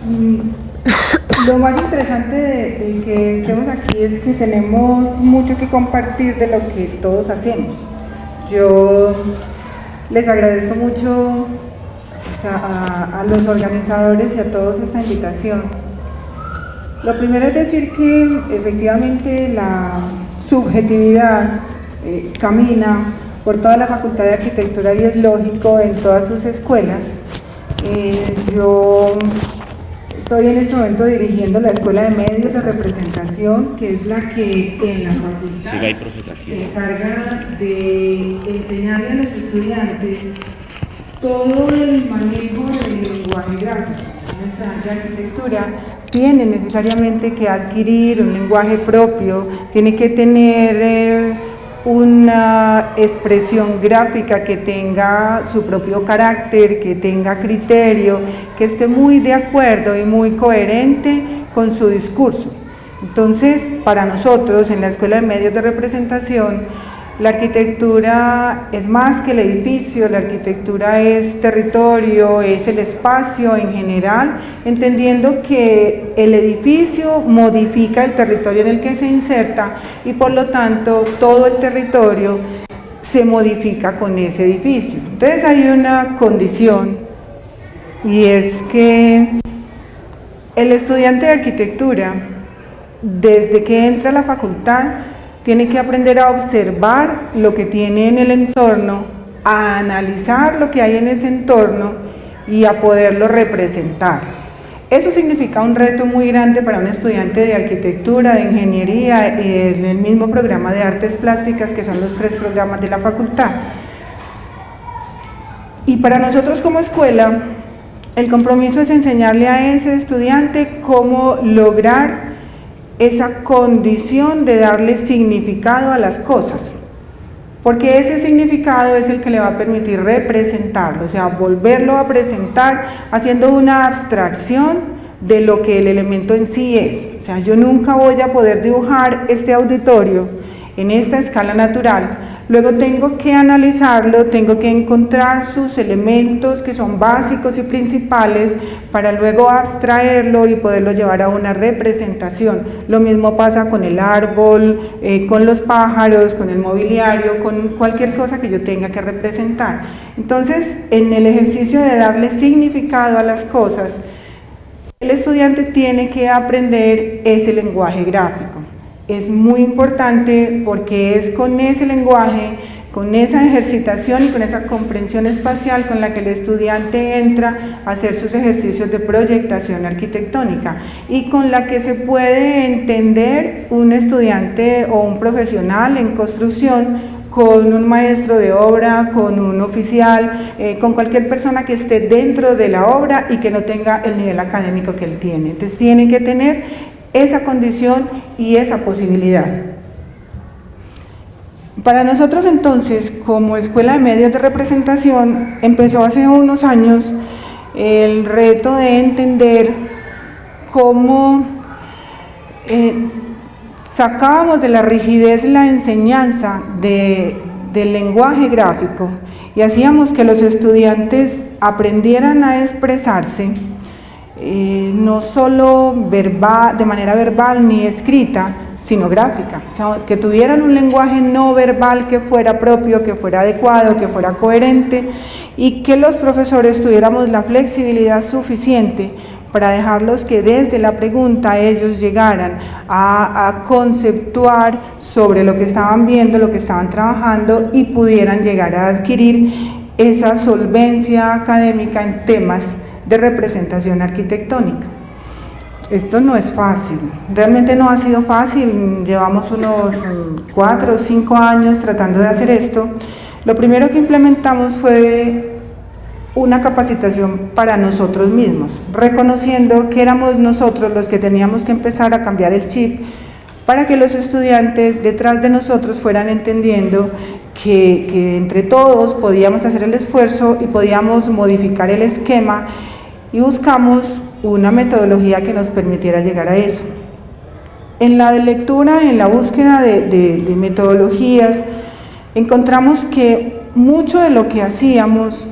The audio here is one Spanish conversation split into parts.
Mm, Lo más interesante de que estemos aquí es que tenemos mucho que compartir de lo que todos hacemos. Yo les agradezco mucho pues, a los organizadores y a todos esta invitación. Lo primero es decir que efectivamente la subjetividad camina por toda la Facultad de Arquitectura y es lógico en todas sus escuelas. Yo estoy en este momento dirigiendo la Escuela de Medios de Representación, que es la que en la facultad se encarga de enseñarle a los estudiantes todo el manejo del lenguaje gráfico. Nuestra arquitectura tiene necesariamente que adquirir un lenguaje propio, tiene que tener una expresión gráfica que tenga su propio carácter, que tenga criterio, que esté muy de acuerdo y muy coherente con su discurso. Entonces, para nosotros en la Escuela de Medios de Representación, la arquitectura es más que el edificio, la arquitectura es territorio, es el espacio en general, entendiendo que el edificio modifica el territorio en el que se inserta y por lo tanto todo el territorio se modifica con ese edificio. Entonces hay una condición y es que el estudiante de arquitectura, desde que entra a la facultad, tiene que aprender a observar lo que tiene en el entorno, a analizar lo que hay en ese entorno y a poderlo representar. Eso significa un reto muy grande para un estudiante de arquitectura, de ingeniería, en el mismo programa de artes plásticas, que son los 3 programas de la facultad. Y para nosotros como escuela, el compromiso es enseñarle a ese estudiante cómo lograr esa condición de darle significado a las cosas, porque ese significado es el que le va a permitir representarlo, o sea, volverlo a presentar haciendo una abstracción de lo que el elemento en sí es. O sea, yo nunca voy a poder dibujar este auditorio en esta escala natural, luego tengo que analizarlo, tengo que encontrar sus elementos que son básicos y principales para luego abstraerlo y poderlo llevar a una representación. Lo mismo pasa con el árbol, con los pájaros, con el mobiliario, con cualquier cosa que yo tenga que representar. Entonces, en el ejercicio de darle significado a las cosas, el estudiante tiene que aprender ese lenguaje gráfico. Es muy importante porque es con ese lenguaje, con esa ejercitación y con esa comprensión espacial con la que el estudiante entra a hacer sus ejercicios de proyectación arquitectónica y con la que se puede entender un estudiante o un profesional en construcción con un maestro de obra, con un oficial, con cualquier persona que esté dentro de la obra y que no tenga el nivel académico que él tiene. Entonces tiene que tener esa condición y esa posibilidad. Para nosotros entonces, como Escuela de Medios de Representación, empezó hace unos años el reto de entender cómo sacábamos de la rigidez la enseñanza del lenguaje gráfico y hacíamos que los estudiantes aprendieran a expresarse no solo de manera verbal ni escrita, sino gráfica, o sea, que tuvieran un lenguaje no verbal que fuera propio, que fuera adecuado, que fuera coherente y que los profesores tuviéramos la flexibilidad suficiente para dejarlos que desde la pregunta ellos llegaran a conceptuar sobre lo que estaban viendo, lo que estaban trabajando y pudieran llegar a adquirir esa solvencia académica en temas de representación arquitectónica. Esto no es fácil, realmente no ha sido fácil, llevamos unos 4 o 5 años tratando de hacer esto. Lo primero que implementamos fue una capacitación para nosotros mismos, reconociendo que éramos nosotros los que teníamos que empezar a cambiar el chip para que los estudiantes detrás de nosotros fueran entendiendo que entre todos podíamos hacer el esfuerzo y podíamos modificar el esquema y buscamos una metodología que nos permitiera llegar a eso. En la lectura, en la búsqueda de metodologías, encontramos que mucho de lo que hacíamos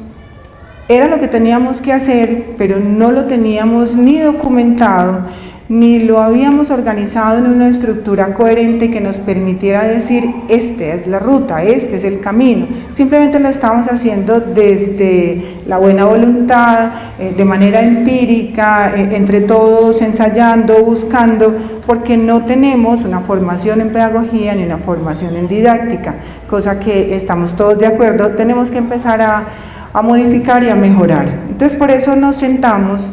Era lo que teníamos que hacer, pero no lo teníamos ni documentado, ni lo habíamos organizado en una estructura coherente que nos permitiera decir, esta es la ruta, este es el camino. Simplemente lo estábamos haciendo desde la buena voluntad, de manera empírica, entre todos ensayando, buscando, porque no tenemos una formación en pedagogía ni una formación en didáctica, cosa que estamos todos de acuerdo, tenemos que empezar a modificar y a mejorar. Entonces por eso nos sentamos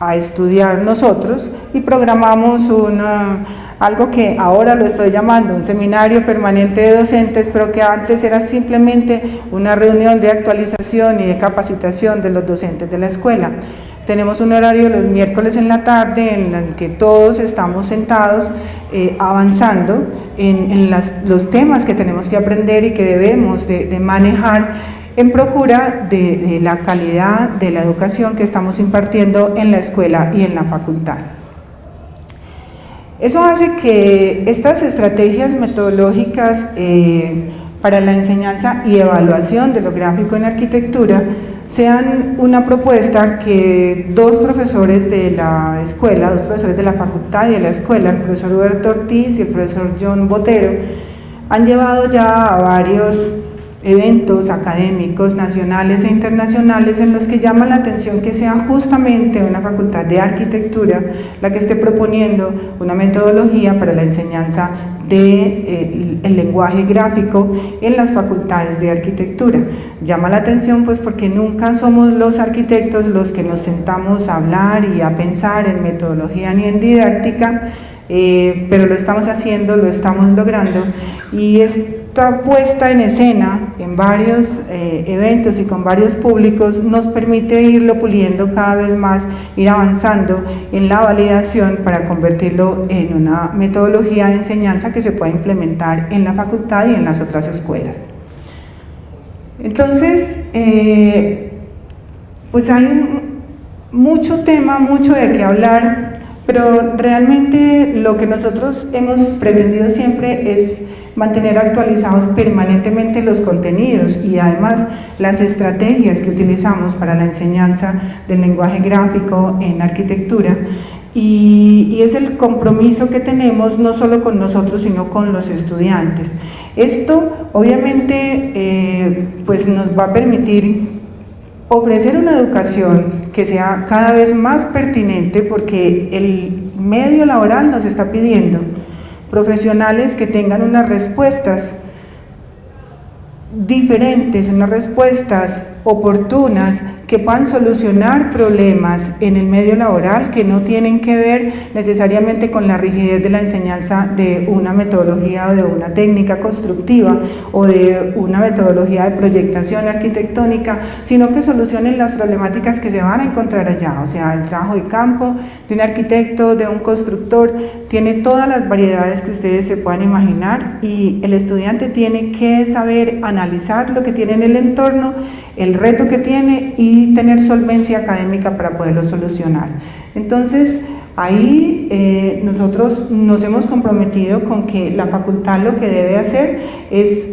a estudiar nosotros y programamos algo que ahora lo estoy llamando un seminario permanente de docentes, pero que antes era simplemente una reunión de actualización y de capacitación de los docentes de la escuela. Tenemos un horario los miércoles en la tarde en el que todos estamos sentados avanzando en los temas que tenemos que aprender y que debemos de manejar en procura de la calidad de la educación que estamos impartiendo en la escuela y en la facultad. Eso hace que estas estrategias metodológicas para la enseñanza y evaluación de lo gráfico en arquitectura sean una propuesta que dos profesores de la escuela, dos profesores de la facultad y de la escuela, el profesor Huberto Ortiz y el profesor John Botero, han llevado ya a varios eventos académicos nacionales e internacionales en los que llama la atención que sea justamente una facultad de arquitectura la que esté proponiendo una metodología para la enseñanza del lenguaje gráfico en las facultades de arquitectura. Llama la atención pues porque nunca somos los arquitectos los que nos sentamos a hablar y a pensar en metodología ni en didáctica, pero lo estamos haciendo, lo estamos logrando, y esta puesta en escena en varios eventos y con varios públicos nos permite irlo puliendo cada vez más, ir avanzando en la validación para convertirlo en una metodología de enseñanza que se pueda implementar en la facultad y en las otras escuelas. Entonces, pues hay mucho tema, mucho de qué hablar, pero realmente lo que nosotros hemos pretendido siempre es mantener actualizados permanentemente los contenidos y además las estrategias que utilizamos para la enseñanza del lenguaje gráfico en arquitectura, y es el compromiso que tenemos no solo con nosotros sino con los estudiantes. Esto obviamente pues nos va a permitir ofrecer una educación que sea cada vez más pertinente, porque el medio laboral nos está pidiendo profesionales que tengan unas respuestas diferentes, unas respuestas oportunas, que puedan solucionar problemas en el medio laboral que no tienen que ver necesariamente con la rigidez de la enseñanza de una metodología o de una técnica constructiva o de una metodología de proyectación arquitectónica, sino que solucionen las problemáticas que se van a encontrar allá. O sea, el trabajo de campo de un arquitecto, de un constructor, tiene todas las variedades que ustedes se puedan imaginar, y el estudiante tiene que saber analizar lo que tiene en el entorno, el reto que tiene, y tener solvencia académica para poderlo solucionar. Entonces, ahí nosotros nos hemos comprometido con que la facultad lo que debe hacer es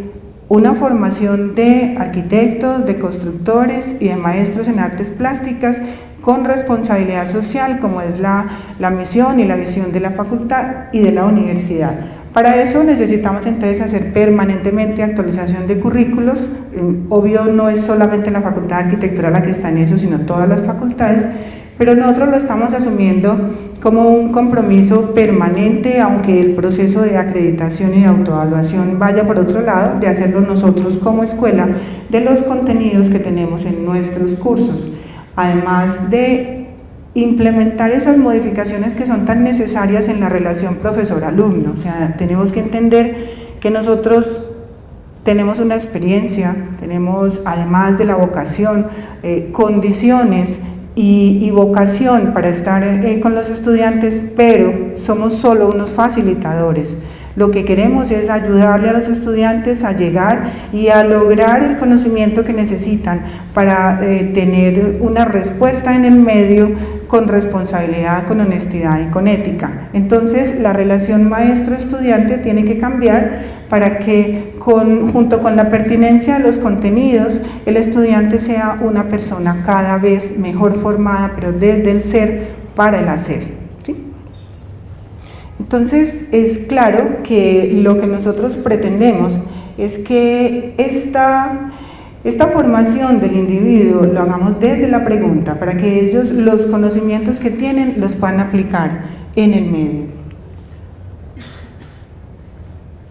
una formación de arquitectos, de constructores y de maestros en artes plásticas con responsabilidad social, como es la misión y la visión de la facultad y de la universidad. Para eso necesitamos entonces hacer permanentemente actualización de currículos. Obvio, no es solamente la Facultad de Arquitectura la que está en eso, sino todas las facultades, pero nosotros lo estamos asumiendo como un compromiso permanente, aunque el proceso de acreditación y de autoevaluación vaya por otro lado, de hacerlo nosotros como escuela, de los contenidos que tenemos en nuestros cursos, además de implementar esas modificaciones que son tan necesarias en la relación profesor-alumno. O sea, tenemos que entender que nosotros tenemos una experiencia, tenemos, además de la vocación, condiciones y vocación para estar con los estudiantes, pero somos solo unos facilitadores. Lo que queremos es ayudarle a los estudiantes a llegar y a lograr el conocimiento que necesitan para tener una respuesta en el medio con responsabilidad, con honestidad y con ética. Entonces, la relación maestro-estudiante tiene que cambiar para que, junto con la pertinencia de los contenidos, el estudiante sea una persona cada vez mejor formada, pero desde el ser para el hacer. ¿Sí? Entonces, es claro que lo que nosotros pretendemos es que esta formación del individuo lo hagamos desde la pregunta, para que ellos los conocimientos que tienen los puedan aplicar en el medio.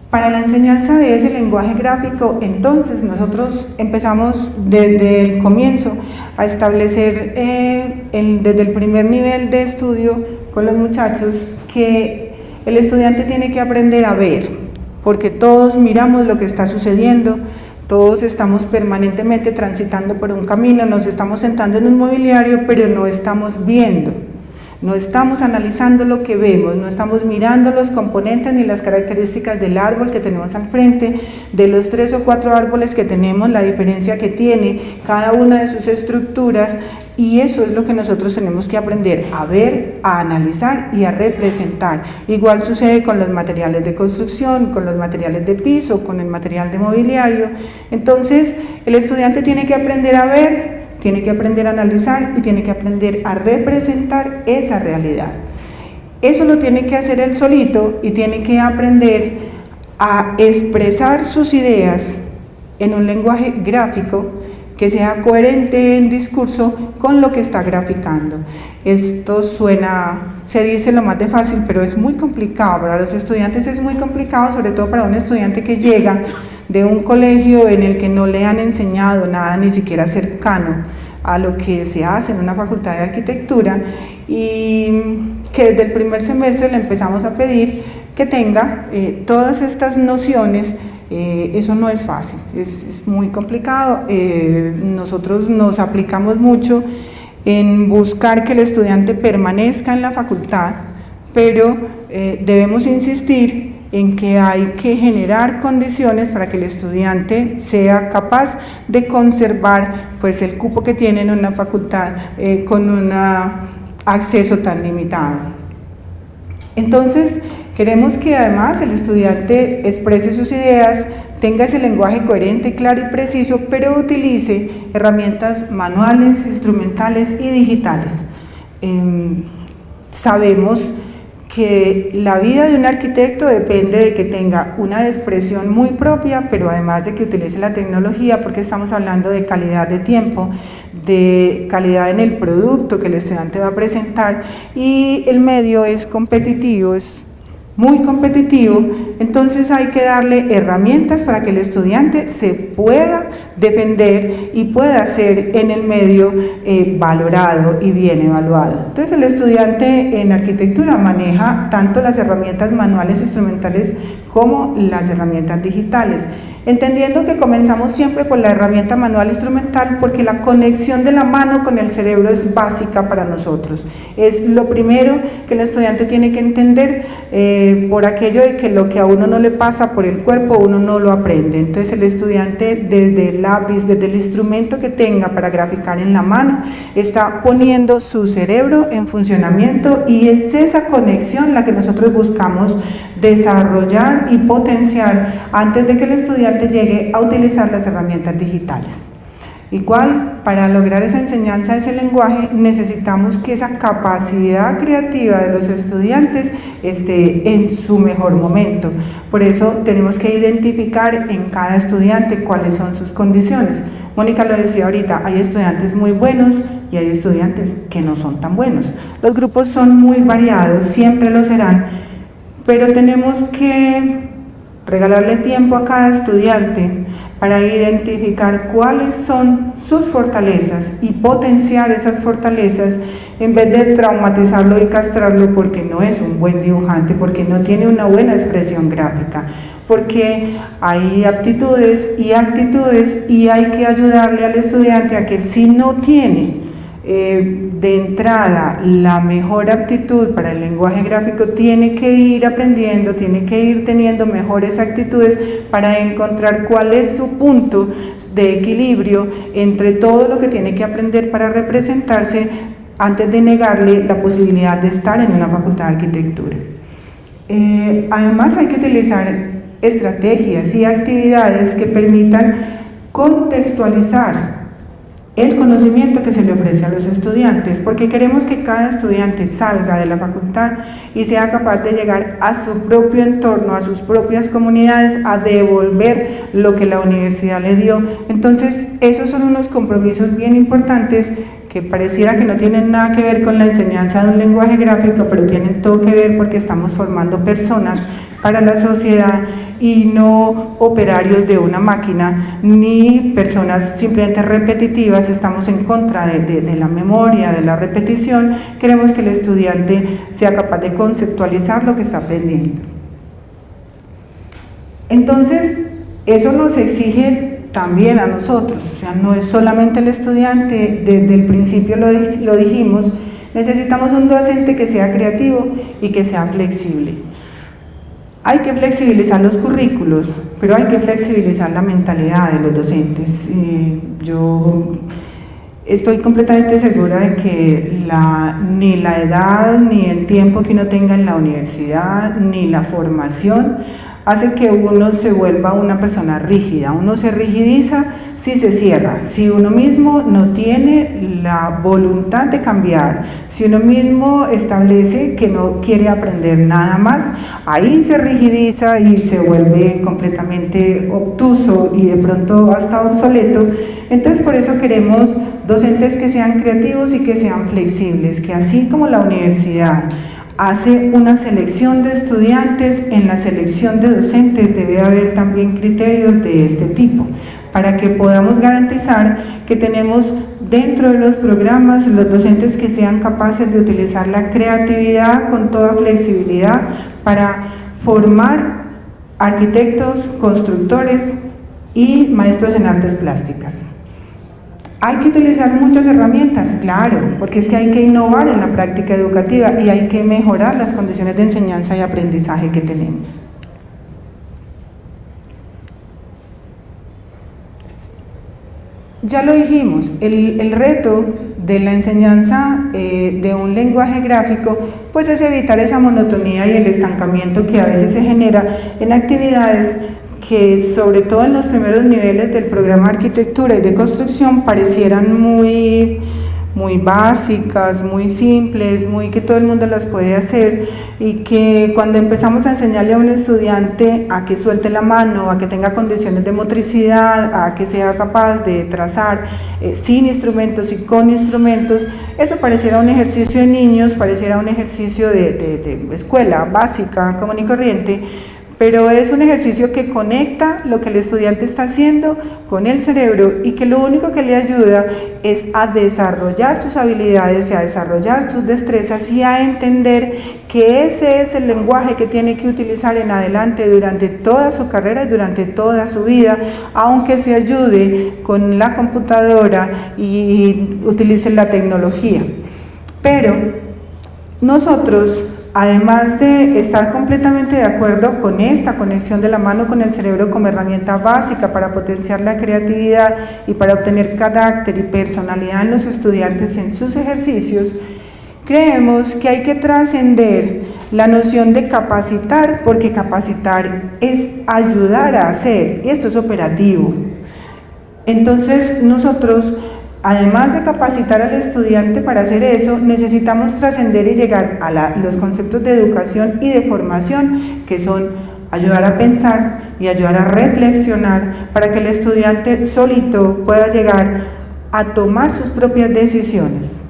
Para la enseñanza de ese lenguaje gráfico, entonces, nosotros empezamos desde el comienzo a establecer desde el primer nivel de estudio con los muchachos que el estudiante tiene que aprender a ver, porque todos miramos lo que está sucediendo, todos estamos permanentemente transitando por un camino, nos estamos sentando en un mobiliario, pero no estamos viendo, no estamos analizando lo que vemos, no estamos mirando los componentes ni las características del árbol que tenemos al frente, de los 3 o 4 árboles que tenemos, la diferencia que tiene cada una de sus estructuras, y eso es lo que nosotros tenemos que aprender a ver, a analizar y a representar. Igual sucede con los materiales de construcción, con los materiales de piso, con el material de mobiliario. Entonces, el estudiante tiene que aprender a ver, tiene que aprender a analizar y tiene que aprender a representar esa realidad. Eso lo tiene que hacer él solito y tiene que aprender a expresar sus ideas en un lenguaje gráfico que sea coherente en discurso con lo que está graficando. Esto se dice lo más de fácil, pero es muy complicado. Para los estudiantes es muy complicado, sobre todo para un estudiante que llega de un colegio en el que no le han enseñado nada, ni siquiera cercano a lo que se hace en una facultad de arquitectura, y que desde el primer semestre le empezamos a pedir que tenga todas estas nociones. Eso no es fácil, es muy complicado. Nosotros nos aplicamos mucho en buscar que el estudiante permanezca en la facultad, pero debemos insistir en que hay que generar condiciones para que el estudiante sea capaz de conservar pues, el cupo que tiene en una facultad con un acceso tan limitado. Entonces, queremos que además el estudiante exprese sus ideas, tenga ese lenguaje coherente, claro y preciso, pero utilice herramientas manuales, instrumentales y digitales. Sabemos que la vida de un arquitecto depende de que tenga una expresión muy propia, pero además de que utilice la tecnología, porque estamos hablando de calidad de tiempo, de calidad en el producto que el estudiante va a presentar, y el medio es competitivo, es muy competitivo. Entonces hay que darle herramientas para que el estudiante se pueda defender y pueda ser en el medio valorado y bien evaluado. Entonces el estudiante en arquitectura maneja tanto las herramientas manuales, instrumentales, como las herramientas digitales, entendiendo que comenzamos siempre por la herramienta manual instrumental, porque la conexión de la mano con el cerebro es básica para nosotros. Es lo primero que el estudiante tiene que entender, por aquello de que lo que a uno no le pasa por el cuerpo, uno no lo aprende. Entonces el estudiante, desde el lápiz, desde el instrumento que tenga para graficar en la mano, está poniendo su cerebro en funcionamiento, y es esa conexión la que nosotros buscamos desarrollar y potenciar antes de que el estudiante llegue a utilizar las herramientas digitales. Igual, para lograr esa enseñanza de ese lenguaje, necesitamos que esa capacidad creativa de los estudiantes esté en su mejor momento. Por eso tenemos que identificar en cada estudiante cuáles son sus condiciones. Mónica lo decía ahorita, hay estudiantes muy buenos y hay estudiantes que no son tan buenos. Los grupos son muy variados, siempre lo serán, pero tenemos que regalarle tiempo a cada estudiante para identificar cuáles son sus fortalezas y potenciar esas fortalezas, en vez de traumatizarlo y castrarlo porque no es un buen dibujante, porque no tiene una buena expresión gráfica, porque hay aptitudes y actitudes, y hay que ayudarle al estudiante a que, si no tiene de entrada la mejor aptitud para el lenguaje gráfico, tiene que ir aprendiendo, tiene que ir teniendo mejores actitudes para encontrar cuál es su punto de equilibrio entre todo lo que tiene que aprender para representarse antes de negarle la posibilidad de estar en una facultad de arquitectura. Además hay que utilizar estrategias y actividades que permitan contextualizar el conocimiento que se le ofrece a los estudiantes, porque queremos que cada estudiante salga de la facultad y sea capaz de llegar a su propio entorno, a sus propias comunidades, a devolver lo que la universidad le dio. Entonces, esos son unos compromisos bien importantes que pareciera que no tienen nada que ver con la enseñanza de un lenguaje gráfico, pero tienen todo que ver porque estamos formando personas para la sociedad y no operarios de una máquina, ni personas simplemente repetitivas. Estamos en contra de la memoria, de la repetición. Queremos que el estudiante sea capaz de conceptualizar lo que está aprendiendo. Entonces, eso nos exige también a nosotros, o sea, no es solamente el estudiante, desde el principio lo dijimos, necesitamos un docente que sea creativo y que sea flexible. Hay que flexibilizar los currículos, pero hay que flexibilizar la mentalidad de los docentes. Yo estoy completamente segura de que ni la edad, ni el tiempo que uno tenga en la universidad, ni la formación hace que uno se vuelva una persona rígida. Uno se rigidiza si se cierra, si uno mismo no tiene la voluntad de cambiar, si uno mismo establece que no quiere aprender nada más, ahí se rigidiza y se vuelve completamente obtuso y de pronto hasta obsoleto. Entonces, por eso queremos docentes que sean creativos y que sean flexibles, que así como la universidad hace una selección de estudiantes, en la selección de docentes debe haber también criterios de este tipo, para que podamos garantizar que tenemos dentro de los programas los docentes que sean capaces de utilizar la creatividad con toda flexibilidad para formar arquitectos, constructores y maestros en artes plásticas. Hay que utilizar muchas herramientas, claro, porque es que hay que innovar en la práctica educativa y hay que mejorar las condiciones de enseñanza y aprendizaje que tenemos. Ya lo dijimos, el reto de la enseñanza de un lenguaje gráfico pues es evitar esa monotonía y el estancamiento que a veces se genera en actividades que sobre todo en los primeros niveles del programa de arquitectura y de construcción parecieran muy básicas, muy simples, muy que todo el mundo las puede hacer, y que cuando empezamos a enseñarle a un estudiante a que suelte la mano, a que tenga condiciones de motricidad, a que sea capaz de trazar sin instrumentos y con instrumentos, eso pareciera un ejercicio de niños, pareciera un ejercicio de escuela básica, común y corriente, pero es un ejercicio que conecta lo que el estudiante está haciendo con el cerebro y que lo único que le ayuda es a desarrollar sus habilidades y a desarrollar sus destrezas y a entender que ese es el lenguaje que tiene que utilizar en adelante durante toda su carrera y durante toda su vida, aunque se ayude con la computadora y utilice la tecnología. Pero nosotros, además de estar completamente de acuerdo con esta conexión de la mano con el cerebro como herramienta básica para potenciar la creatividad y para obtener carácter y personalidad en los estudiantes y en sus ejercicios, creemos que hay que trascender la noción de capacitar, porque capacitar es ayudar a hacer, y esto es operativo. Entonces nosotros, además de capacitar al estudiante para hacer eso, necesitamos trascender y llegar a los conceptos de educación y de formación, que son ayudar a pensar y ayudar a reflexionar para que el estudiante solito pueda llegar a tomar sus propias decisiones.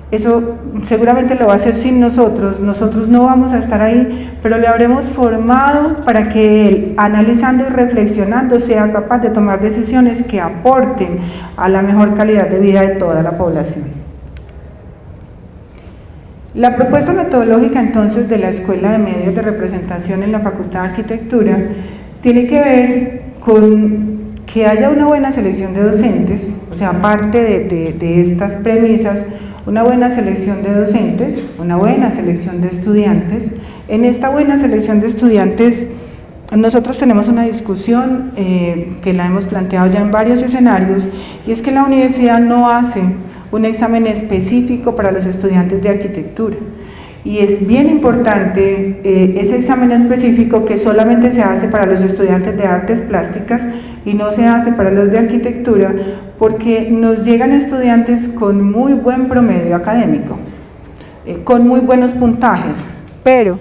Eso seguramente lo va a hacer sin nosotros no vamos a estar ahí, pero le habremos formado para que él, analizando y reflexionando, sea capaz de tomar decisiones que aporten a la mejor calidad de vida de toda la población. La propuesta metodológica entonces de la Escuela de Medios de Representación en la Facultad de Arquitectura tiene que ver con que haya una buena selección de docentes, o sea, aparte de estas premisas, una buena selección de docentes, una buena selección de estudiantes. En esta buena selección de estudiantes nosotros tenemos una discusión que la hemos planteado ya en varios escenarios, y es que la universidad no hace un examen específico para los estudiantes de arquitectura. Y es bien importante ese examen específico que solamente se hace para los estudiantes de artes plásticas y no se hace para los de arquitectura, porque nos llegan estudiantes con muy buen promedio académico, con muy buenos puntajes, pero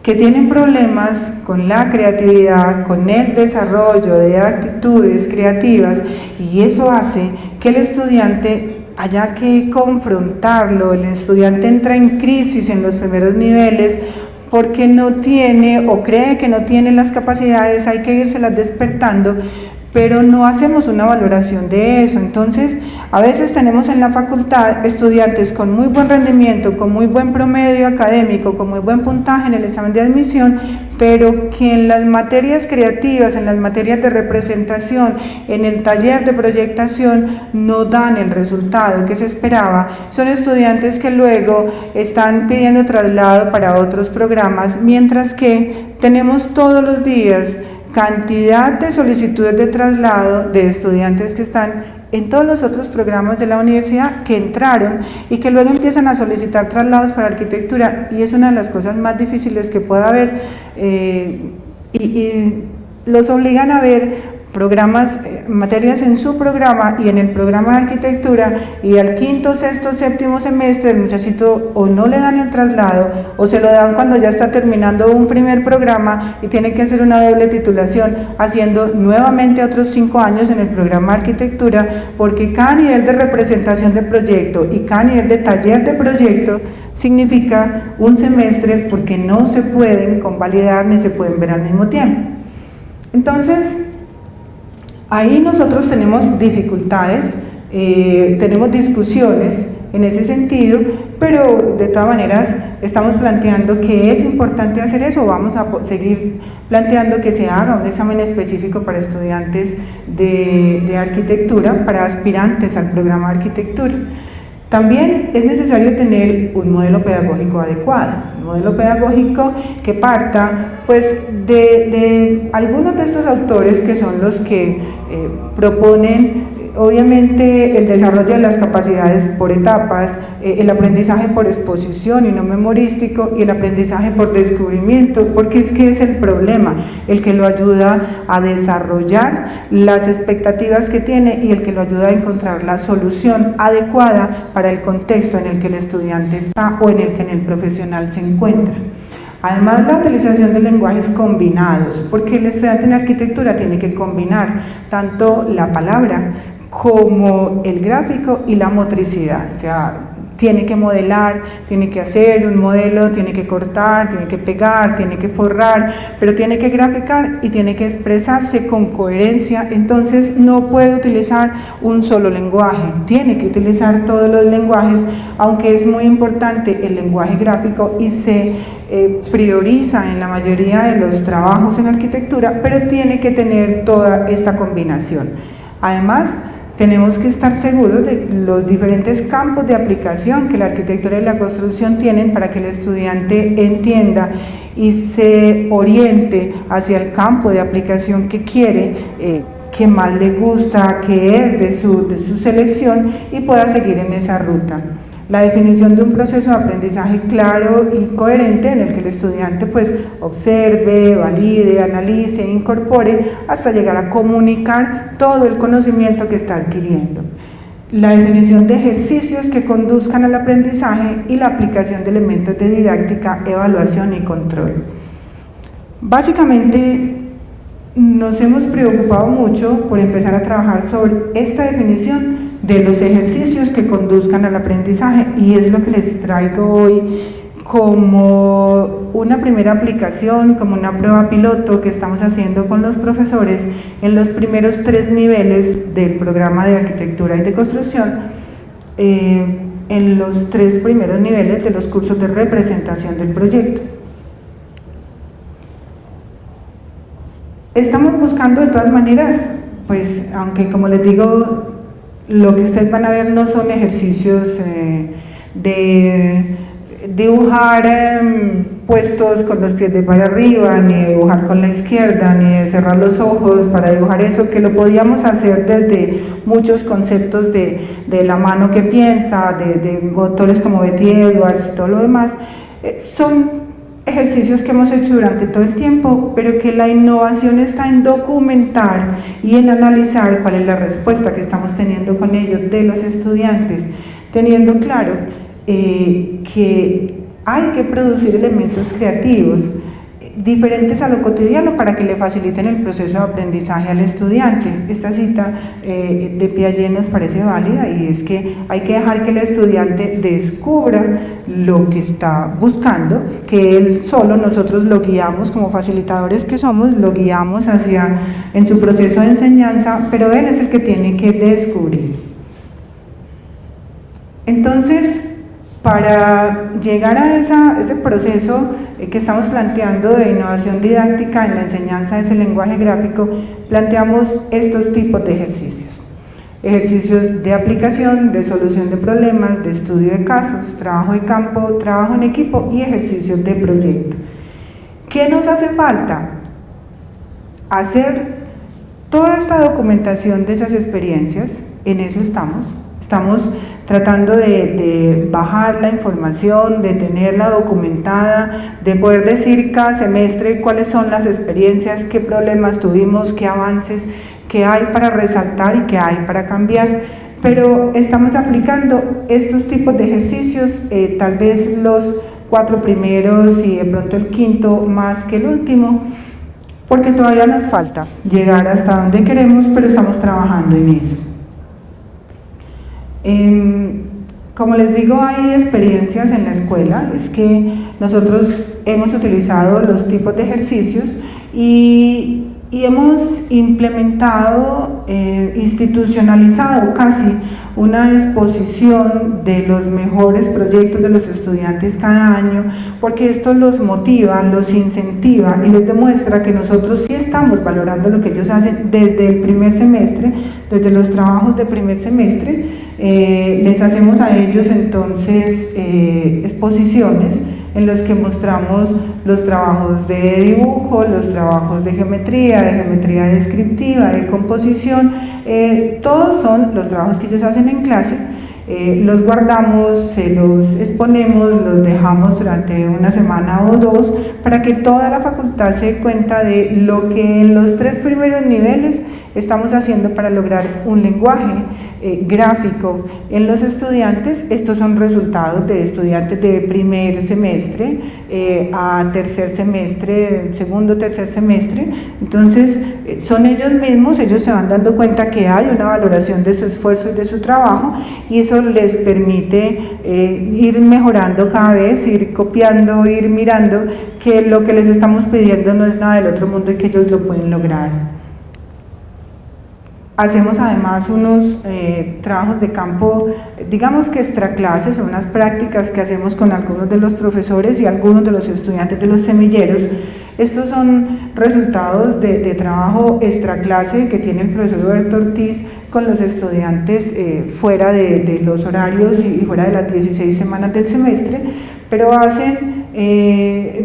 que tienen problemas con la creatividad, con el desarrollo de actitudes creativas, y eso hace que el estudiante haya que confrontarlo. El estudiante entra en crisis en los primeros niveles porque no tiene o cree que no tiene las capacidades, hay que irselas despertando, pero no hacemos una valoración de eso. Entonces, a veces tenemos en la facultad estudiantes con muy buen rendimiento, con muy buen promedio académico, con muy buen puntaje en el examen de admisión, pero que en las materias creativas, en las materias de representación, en el taller de proyectación, no dan el resultado que se esperaba. Son estudiantes que luego están pidiendo traslado para otros programas, mientras que tenemos todos los días cantidad de solicitudes de traslado de estudiantes que están en todos los otros programas de la universidad, que entraron y que luego empiezan a solicitar traslados para arquitectura, y es una de las cosas más difíciles que pueda haber, y los obligan a ver programas, materias en su programa y en el programa de arquitectura, y al quinto, sexto, séptimo semestre el muchachito o no le dan el traslado o se lo dan cuando ya está terminando un primer programa y tiene que hacer una doble titulación, haciendo nuevamente otros 5 años en el programa de arquitectura, porque cada nivel de representación de proyecto y cada nivel de taller de proyecto significa un semestre, porque no se pueden convalidar ni se pueden ver al mismo tiempo. Entonces, ahí nosotros tenemos dificultades, tenemos discusiones en ese sentido, pero de todas maneras estamos planteando que es importante hacer eso. Vamos a seguir planteando que se haga un examen específico para estudiantes de arquitectura, para aspirantes al programa de arquitectura. También es necesario tener un modelo pedagógico adecuado, un modelo pedagógico que parta pues de algunos de estos autores, que son los que proponen obviamente el desarrollo de las capacidades por etapas, el aprendizaje por exposición y no memorístico, y el aprendizaje por descubrimiento, porque es que es el problema, el que lo ayuda a desarrollar las expectativas que tiene y el que lo ayuda a encontrar la solución adecuada para el contexto en el que el estudiante está o en el que el profesional se encuentra. Además, la utilización de lenguajes combinados, porque el estudiante en arquitectura tiene que combinar tanto la palabra como el gráfico y la motricidad, o sea, tiene que modelar, tiene que hacer un modelo, tiene que cortar, tiene que pegar, tiene que forrar, pero tiene que graficar y tiene que expresarse con coherencia. Entonces no puede utilizar un solo lenguaje, tiene que utilizar todos los lenguajes, aunque es muy importante el lenguaje gráfico y se prioriza en la mayoría de los trabajos en arquitectura, pero tiene que tener toda esta combinación. Además, tenemos que estar seguros de los diferentes campos de aplicación que la arquitectura y la construcción tienen, para que el estudiante entienda y se oriente hacia el campo de aplicación que quiere, que más le gusta, que es de su selección, y pueda seguir en esa ruta. La definición de un proceso de aprendizaje claro y coherente, en el que el estudiante pues observe, valide, analice, incorpore, hasta llegar a comunicar todo el conocimiento que está adquiriendo. La definición de ejercicios que conduzcan al aprendizaje y la aplicación de elementos de didáctica, evaluación y control. Básicamente, nos hemos preocupado mucho por empezar a trabajar sobre esta definición de los ejercicios que conduzcan al aprendizaje, y es lo que les traigo hoy como una primera aplicación, como una prueba piloto que estamos haciendo con los profesores en los primeros 3 niveles del programa de arquitectura y de construcción, en los 3 primeros niveles de los cursos de representación del proyecto. Estamos buscando de todas maneras, pues aunque como les digo, lo que ustedes van a ver no son ejercicios dibujar puestos con los pies de para arriba, ni de dibujar con la izquierda, ni de cerrar los ojos para dibujar eso, que lo podíamos hacer desde muchos conceptos de la mano que piensa, de autores como Betty Edwards y todo lo demás. Son ejercicios que hemos hecho durante todo el tiempo, pero que la innovación está en documentar y en analizar cuál es la respuesta que estamos teniendo con ellos de los estudiantes, teniendo claro que hay que producir elementos creativos diferentes a lo cotidiano para que le faciliten el proceso de aprendizaje al estudiante. Esta cita de Piaget nos parece válida, y es que hay que dejar que el estudiante descubra lo que está buscando, que él solo, nosotros lo guiamos como facilitadores que somos, lo guiamos en su proceso de enseñanza, pero él es el que tiene que descubrir. Entonces, para llegar a ese proceso que estamos planteando de innovación didáctica en la enseñanza de ese lenguaje gráfico, planteamos estos tipos de ejercicios. Ejercicios de aplicación, de solución de problemas, de estudio de casos, trabajo de campo, trabajo en equipo y ejercicios de proyecto. ¿Qué nos hace falta? Hacer toda esta documentación de esas experiencias. En eso estamos tratando de bajar la información, de tenerla documentada, de poder decir cada semestre cuáles son las experiencias, qué problemas tuvimos, qué avances, qué hay para resaltar y qué hay para cambiar. Pero estamos aplicando estos tipos de ejercicios, tal vez los 4 primeros y de pronto el quinto más que el último, porque todavía nos falta llegar hasta donde queremos, pero estamos trabajando en eso. Como les digo, hay experiencias en la escuela, es que nosotros hemos utilizado los tipos de ejercicios y hemos implementado, institucionalizado casi una exposición de los mejores proyectos de los estudiantes cada año, porque esto los motiva, los incentiva y les demuestra que nosotros sí estamos valorando lo que ellos hacen desde el primer semestre, desde los trabajos de primer semestre. Les hacemos a ellos entonces exposiciones en los que mostramos los trabajos de dibujo, los trabajos de geometría descriptiva, de composición, todos son los trabajos que ellos hacen en clase. Los guardamos, se los exponemos, los dejamos durante una semana o 2 para que toda la facultad se dé cuenta de lo que en los 3 primeros niveles estamos haciendo para lograr un lenguaje gráfico en los estudiantes. Estos son resultados de estudiantes de primer semestre a tercer semestre, segundo, tercer semestre. Entonces son ellos mismos, ellos se van dando cuenta que hay una valoración de su esfuerzo y de su trabajo, y eso les permite ir mejorando cada vez, ir copiando, ir mirando que lo que les estamos pidiendo no es nada del otro mundo y que ellos lo pueden lograr. Hacemos además unos trabajos de campo, digamos que extraclases, son unas prácticas que hacemos con algunos de los profesores y algunos de los estudiantes de los semilleros. Estos son resultados de trabajo extraclase que tiene el profesor Roberto Ortiz con los estudiantes fuera de los horarios y fuera de las 16 semanas del semestre, pero hacen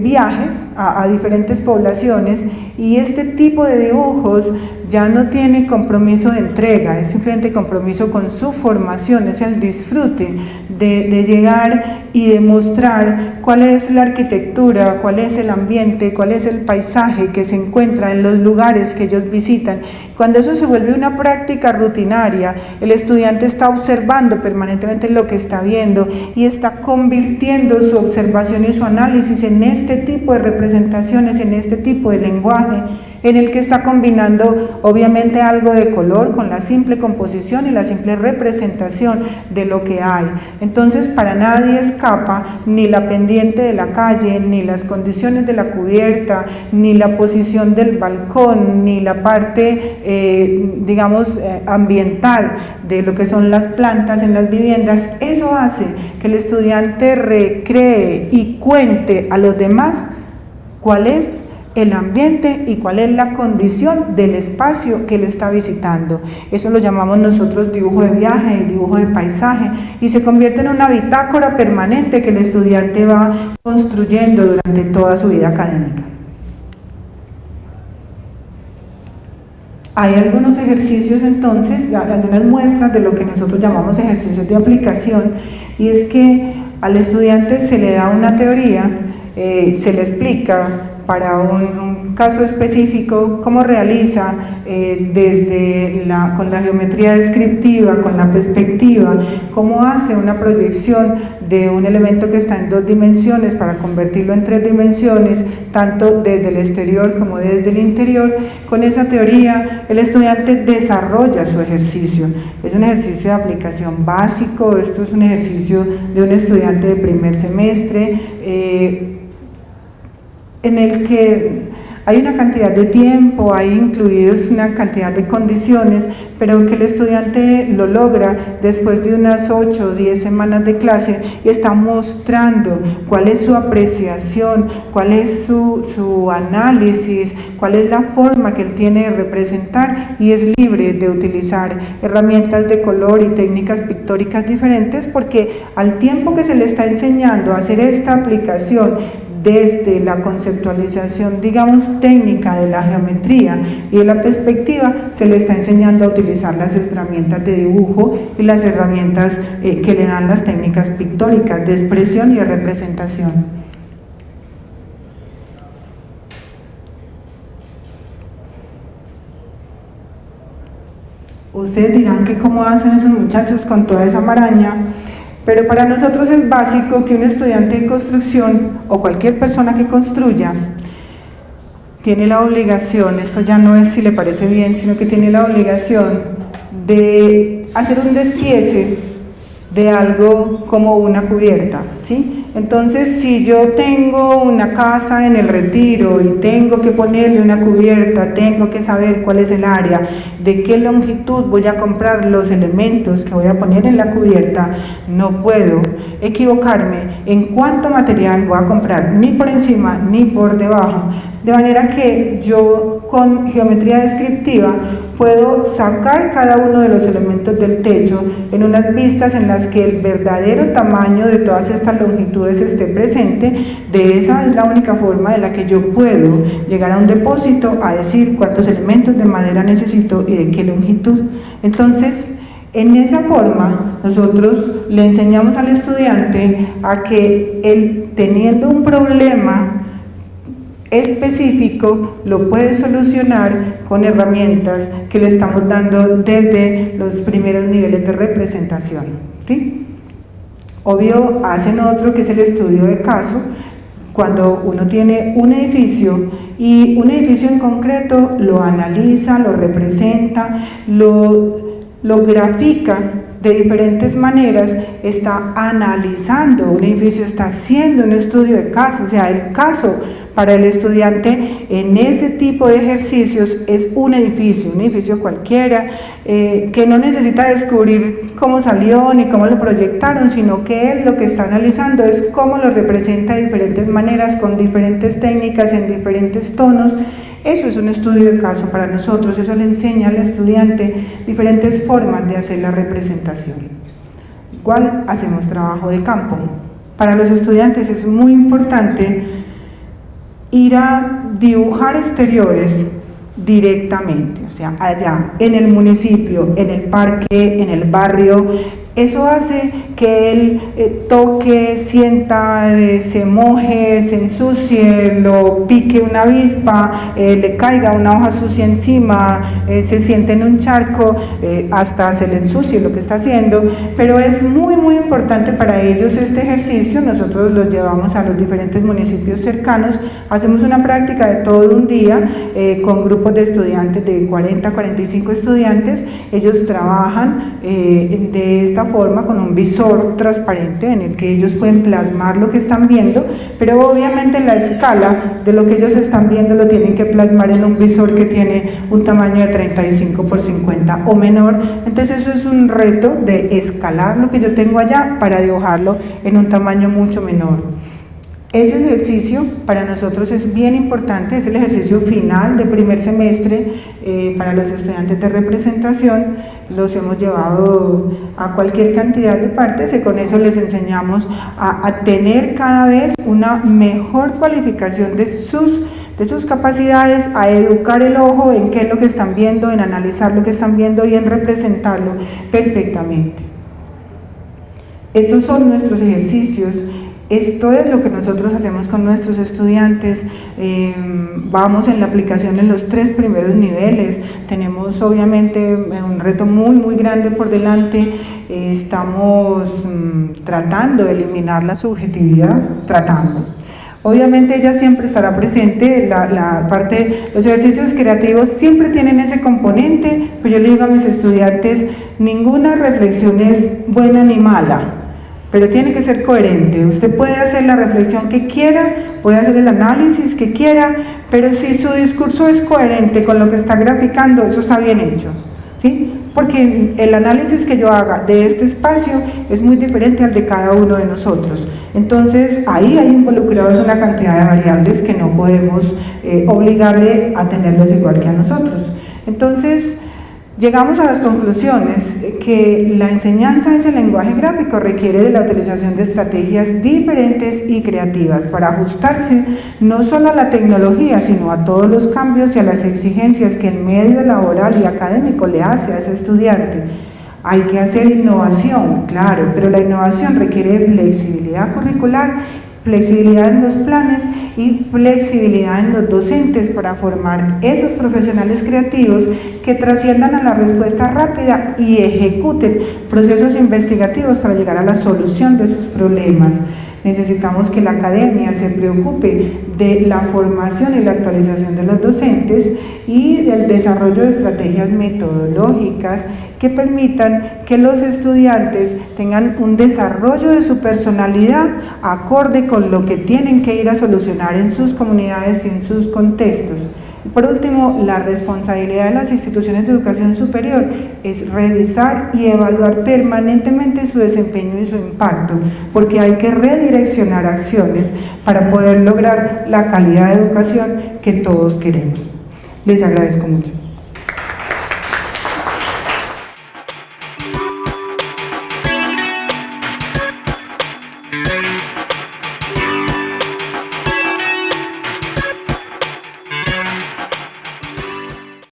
viajes a diferentes poblaciones, y este tipo de dibujos ya no tiene compromiso de entrega, es simplemente compromiso con su formación, es el disfrute de llegar y demostrar cuál es la arquitectura, cuál es el ambiente, cuál es el paisaje que se encuentra en los lugares que ellos visitan. Cuando eso se vuelve una práctica rutinaria, el estudiante está observando permanentemente lo que está viendo y está convirtiendo su observación y su análisis en este tipo de representaciones, en este tipo de lenguaje, en el que está combinando obviamente algo de color con la simple composición y la simple representación de lo que hay. Entonces para nadie escapa ni la pendiente de la calle, ni las condiciones de la cubierta, ni la posición del balcón, ni la parte ambiental de lo que son las plantas en las viviendas. Eso hace que el estudiante recree y cuente a los demás cuál es el ambiente y cuál es la condición del espacio que él está visitando. Eso lo llamamos nosotros dibujo de viaje, dibujo de paisaje, y se convierte en una bitácora permanente que el estudiante va construyendo durante toda su vida académica. Hay algunos ejercicios entonces, algunas muestras de lo que nosotros llamamos ejercicios de aplicación, y es que al estudiante se le da una teoría, se le explica para un caso específico cómo realiza con la geometría descriptiva, con la perspectiva, cómo hace una proyección de un elemento que está en 2 dimensiones para convertirlo en 3 dimensiones, tanto desde el exterior como desde el interior. Con esa teoría el estudiante desarrolla su ejercicio. Es un ejercicio de aplicación básico, esto es un ejercicio de un estudiante de primer semestre, en el que hay una cantidad de tiempo, hay incluidos una cantidad de condiciones, pero que el estudiante lo logra después de unas 8 o 10 semanas de clase y está mostrando cuál es su apreciación, cuál es su análisis, cuál es la forma que él tiene de representar, y es libre de utilizar herramientas de color y técnicas pictóricas diferentes, porque al tiempo que se le está enseñando a hacer esta aplicación desde la conceptualización, digamos, técnica de la geometría y de la perspectiva, se le está enseñando a utilizar las herramientas de dibujo y las herramientas que le dan las técnicas pictóricas de expresión y de representación. Ustedes dirán que cómo hacen esos muchachos con toda esa maraña, pero para nosotros es básico que un estudiante de construcción o cualquier persona que construya tiene la obligación, esto ya no es si le parece bien, sino que tiene la obligación de hacer un despiece de algo como una cubierta, ¿sí? Entonces, si yo tengo una casa en el Retiro y tengo que ponerle una cubierta, tengo que saber cuál es el área, de qué longitud voy a comprar los elementos que voy a poner en la cubierta, no puedo equivocarme en cuánto material voy a comprar, ni por encima ni por debajo, de manera que yo con geometría descriptiva puedo sacar cada uno de los elementos del techo en unas vistas en las que el verdadero tamaño de todas estas longitudes esté presente. De esa es la única forma de la que yo puedo llegar a un depósito a decir cuántos elementos de madera necesito y de qué longitud. Entonces, en esa forma, nosotros le enseñamos al estudiante a que él, teniendo un problema específico, lo puede solucionar con herramientas que le estamos dando desde los primeros niveles de representación, ¿sí? Obvio, hacen otro que es el estudio de caso, cuando uno tiene un edificio y un edificio en concreto lo analiza, lo representa, lo grafica de diferentes maneras, está analizando un edificio, está haciendo un estudio de caso. O sea, el caso para el estudiante en ese tipo de ejercicios es un edificio cualquiera, que no necesita descubrir cómo salió ni cómo lo proyectaron, sino que él lo que está analizando es cómo lo representa de diferentes maneras, con diferentes técnicas, en diferentes tonos. Eso es un estudio de caso para nosotros, eso le enseña al estudiante diferentes formas de hacer la representación. Igual hacemos trabajo de campo. Para los estudiantes es muy importante ir a dibujar exteriores directamente, o sea, allá, en el municipio, en el parque, en el barrio. Eso hace que él toque, sienta, se moje, se ensucie, lo pique una avispa, le caiga una hoja sucia encima, se siente en un charco, hasta se le ensucie lo que está haciendo. Pero es muy importante para ellos este ejercicio. Nosotros los llevamos a los diferentes municipios cercanos, hacemos una práctica de todo un día con grupos de estudiantes de 40 a 45 estudiantes. Ellos trabajan de esta forma con un visor transparente en el que ellos pueden plasmar lo que están viendo, pero obviamente la escala de lo que ellos están viendo lo tienen que plasmar en un visor que tiene un tamaño de 35 por 50 o menor. Entonces eso es un reto de escalar lo que yo tengo allá para dibujarlo en un tamaño mucho menor. Ese ejercicio para nosotros es bien importante, es el ejercicio final de primer semestre para los estudiantes de representación. Los hemos llevado a cualquier cantidad de partes y con eso les enseñamos a tener cada vez una mejor cualificación de sus capacidades, a educar el ojo en qué es lo que están viendo, en analizar lo que están viendo y en representarlo perfectamente. Estos son nuestros ejercicios. Esto es lo que nosotros hacemos con nuestros estudiantes. Vamos en la aplicación en los 3 primeros niveles. Tenemos obviamente un reto muy grande por delante. Estamos tratando de eliminar la subjetividad, Obviamente ella siempre estará presente, la parte, los ejercicios creativos siempre tienen ese componente, pues yo le digo a mis estudiantes, ninguna reflexión es buena ni mala, pero tiene que ser coherente. Usted puede hacer la reflexión que quiera, puede hacer el análisis que quiera, pero si su discurso es coherente con lo que está graficando, eso está bien hecho, ¿sí? Porque el análisis que yo haga de este espacio es muy diferente al de cada uno de nosotros. Entonces, ahí hay involucrados una cantidad de variables que no podemos obligarle a tenerlos igual que a nosotros. Entonces, llegamos a las conclusiones que la enseñanza de ese lenguaje gráfico requiere de la utilización de estrategias diferentes y creativas para ajustarse no solo a la tecnología, sino a todos los cambios y a las exigencias que el medio laboral y académico le hace a ese estudiante. Hay que hacer innovación, claro, pero la innovación requiere flexibilidad curricular, flexibilidad en los planes y flexibilidad en los docentes para formar esos profesionales creativos que trasciendan a la respuesta rápida y ejecuten procesos investigativos para llegar a la solución de sus problemas. Necesitamos que la academia se preocupe de la formación y la actualización de los docentes y del desarrollo de estrategias metodológicas que permitan que los estudiantes tengan un desarrollo de su personalidad acorde con lo que tienen que ir a solucionar en sus comunidades y en sus contextos. Y por último, la responsabilidad de las instituciones de educación superior es revisar y evaluar permanentemente su desempeño y su impacto, porque hay que redireccionar acciones para poder lograr la calidad de educación que todos queremos. Les agradezco mucho.